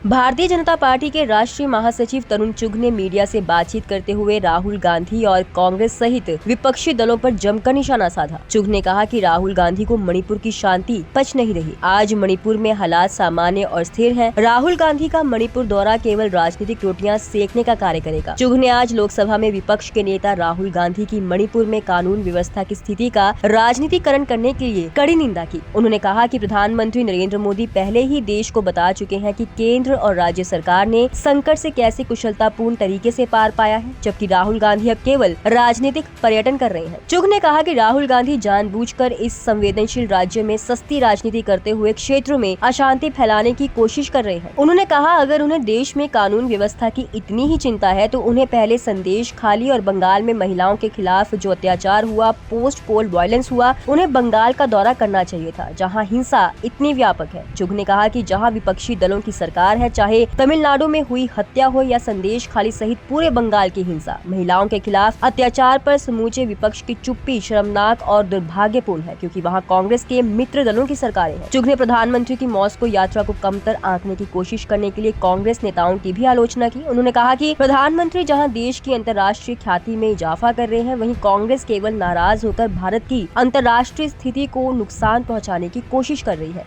Bharatiya Janata party के राष्ट्रीय महासचिव तरुण चुघ ने मीडिया से बातचीत करते हुए राहुल गांधी और कांग्रेस सहित विपक्षी दलों पर जमकर निशाना साधा। चुघ ने कहा कि राहुल गांधी को मणिपुर की शांति पच नहीं रही। आज मणिपुर में हालात सामान्य और स्थिर हैं। राहुल गांधी का मणिपुर दौरा केवल राजनीतिक रोटियां सेकने का कार्य करेगा। चुघ ने आज लोकसभा में विपक्ष के नेता राहुल गांधी की मणिपुर में कानून व्यवस्था की स्थिति का राजनीतिकरण करने के लिए कड़ी निंदा की। उन्होंने कहा कि प्रधानमंत्री नरेंद्र मोदी पहले ही देश को बता चुके हैं कि केंद्र और राज्य सरकार ने संकट से कैसे कुशलतापूर्ण तरीके से पार पाया है, जबकि राहुल गांधी अब केवल राजनीतिक पर्यटन कर रहे हैं। चुघ ने कहा कि राहुल गांधी जानबूझकर इस संवेदनशील राज्य में सस्ती राजनीति करते हुए क्षेत्रों में अशांति फैलाने की कोशिश कर रहे हैं। उन्होंने कहा, अगर उन्हें देश में कानून व्यवस्था की इतनी ही चिंता है तो उन्हें पहले संदेश खाली और बंगाल में महिलाओं के खिलाफ जो अत्याचार हुआ, पोस्ट पोल वायलेंस हुआ, उन्हें बंगाल का दौरा करना चाहिए था, जहाँ हिंसा इतनी व्यापक है। चुघ ने कहा कि जहाँ विपक्षी दलों की सरकार है, चाहे तमिलनाडु में हुई हत्या हो या संदेश खाली सहित पूरे बंगाल की हिंसा, महिलाओं के खिलाफ अत्याचार पर समूचे विपक्ष की चुप्पी शर्मनाक और दुर्भाग्यपूर्ण है, क्योंकि वहां कांग्रेस के मित्र दलों की सरकारें हैं। चुघ ने प्रधानमंत्री की मॉस्को यात्रा को कमतर आंकने की कोशिश करने के लिए कांग्रेस नेताओं की भी आलोचना की। उन्होंने कहा कि प्रधानमंत्री जहां देश की अंतर्राष्ट्रीय ख्याति में इजाफा कर रहे हैं, वहीं कांग्रेस केवल नाराज होकर भारत की अंतर्राष्ट्रीय स्थिति को नुकसान पहुँचाने की कोशिश कर रही है।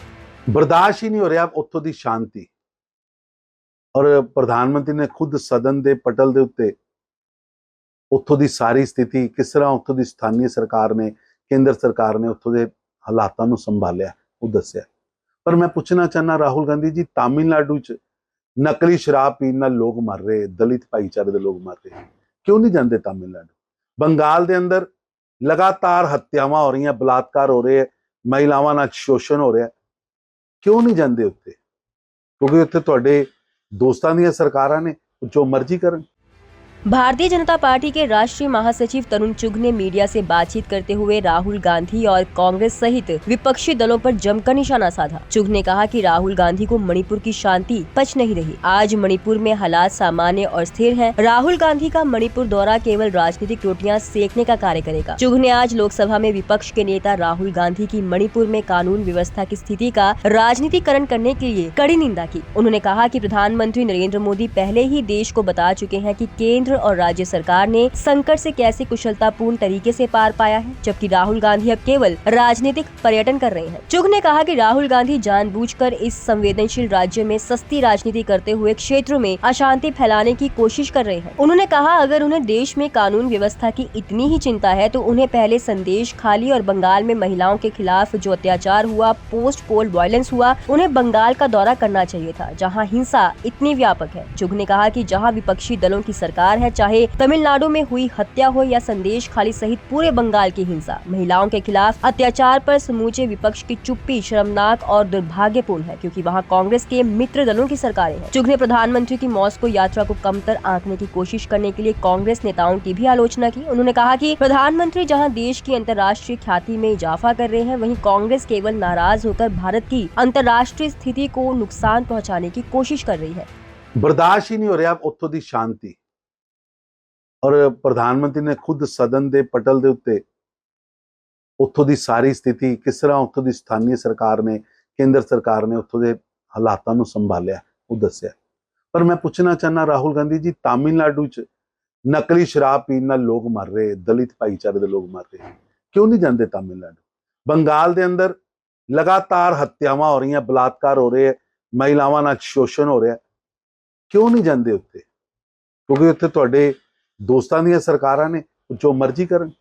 बर्दाश्त ही नहीं हो रहा उत्थों की शांति। और प्रधानमंत्री ने खुद सदन के पटल के उत्ते उत्थों की सारी स्थिति किस तरह उत्थों की स्थानीय सरकार ने, केंद्र सरकार ने उत्थों के हालातों को संभालिया वो दसिया। पर मैं पूछना चाहना राहुल गांधी जी, तमिलनाडु च नकली शराब पीने नाल लोग मर रहे, दलित भाईचारे के लोग मर रहे, क्यों नहीं जाते तमिलनाडु? बंगाल के अंदर लगातार हत्यावां हो रही, बलात्कार हो रहे, महिलावां नाल शोषण हो रहा, क्यों नहीं जाते उत्ते? क्योंकि उत्थे तुहाडे दोस्तां दी सरकारां ने जो मर्जी करन। भारतीय जनता पार्टी के राष्ट्रीय महासचिव तरुण चुघ ने मीडिया से बातचीत करते हुए राहुल गांधी और कांग्रेस सहित विपक्षी दलों पर जमकर निशाना साधा। चुघ ने कहा कि राहुल गांधी को मणिपुर की शांति पच नहीं रही। आज मणिपुर में हालात सामान्य और स्थिर हैं। राहुल गांधी का मणिपुर दौरा केवल राजनीतिक रोटियां सेकने का कार्य करेगा। चुघ ने आज लोकसभा में विपक्ष के नेता राहुल गांधी की मणिपुर में कानून व्यवस्था की स्थिति का राजनीतिकरण करने के लिए कड़ी निंदा की। उन्होंने कहा कि प्रधानमंत्री नरेंद्र मोदी पहले ही देश को बता चुके हैं कि केंद्र और राज्य सरकार ने संकट से कैसे कुशलतापूर्ण तरीके से पार पाया है, जबकि राहुल गांधी अब केवल राजनीतिक पर्यटन कर रहे हैं। चुघ ने कहा कि राहुल गांधी जानबूझकर इस संवेदनशील राज्य में सस्ती राजनीति करते हुए क्षेत्रों में अशांति फैलाने की कोशिश कर रहे हैं। उन्होंने कहा, अगर उन्हें देश में कानून व्यवस्था की इतनी ही चिंता है तो उन्हें पहले संदेश खाली और बंगाल में महिलाओं के खिलाफ जो अत्याचार हुआ, पोस्ट पोल वायलेंस हुआ, उन्हें बंगाल का दौरा करना चाहिए था, जहाँ हिंसा इतनी व्यापक है। चुघ ने कहा कि जहाँ विपक्षी दलों की सरकार है, चाहे तमिलनाडु में हुई हत्या हो या संदेश खाली सहित पूरे बंगाल की हिंसा, महिलाओं के खिलाफ अत्याचार पर समूचे विपक्ष की चुप्पी शर्मनाक और दुर्भाग्यपूर्ण है, क्योंकि वहां कांग्रेस के मित्र दलों की सरकारें हैं। चुघ ने प्रधानमंत्री की मॉस्को यात्रा को कमतर आंकने की कोशिश करने के लिए कांग्रेस नेताओं की भी आलोचना की। उन्होंने कहा कि प्रधानमंत्री जहां देश की अंतर्राष्ट्रीय ख्याति में इजाफा कर रहे हैं, वहीं कांग्रेस केवल नाराज होकर भारत की अंतर्राष्ट्रीय स्थिति को नुकसान पहुँचाने की कोशिश कर रही है। बर्दाश्त ही नहीं हो रहा उत्थों की शांति। और प्रधानमंत्री ने खुद सदन के पटल के उत्ते उत्थों की सारी स्थिति किस तरह उत्थों की स्थानीय सरकार ने, केंद्र सरकार ने उत्थों के हालातों को संभालिया वो दसिया। पर मैं पूछना चाहना राहुल गांधी जी, तमिलनाडु च नकली शराब पीने नाल लोग मर रहे, दलित भाईचारे के लोग मर रहे, क्यों नहीं जाते तमिलनाडु? बंगाल के अंदर लगातार हत्यावां हो रही, बलात्कार हो रहे, महिलावां नाल शोषण हो रहा, क्यों नहीं जाते उत्ते? क्योंकि उत्थे तुहाडे दोस्तां दी सरकारां ने जो मर्जी करन।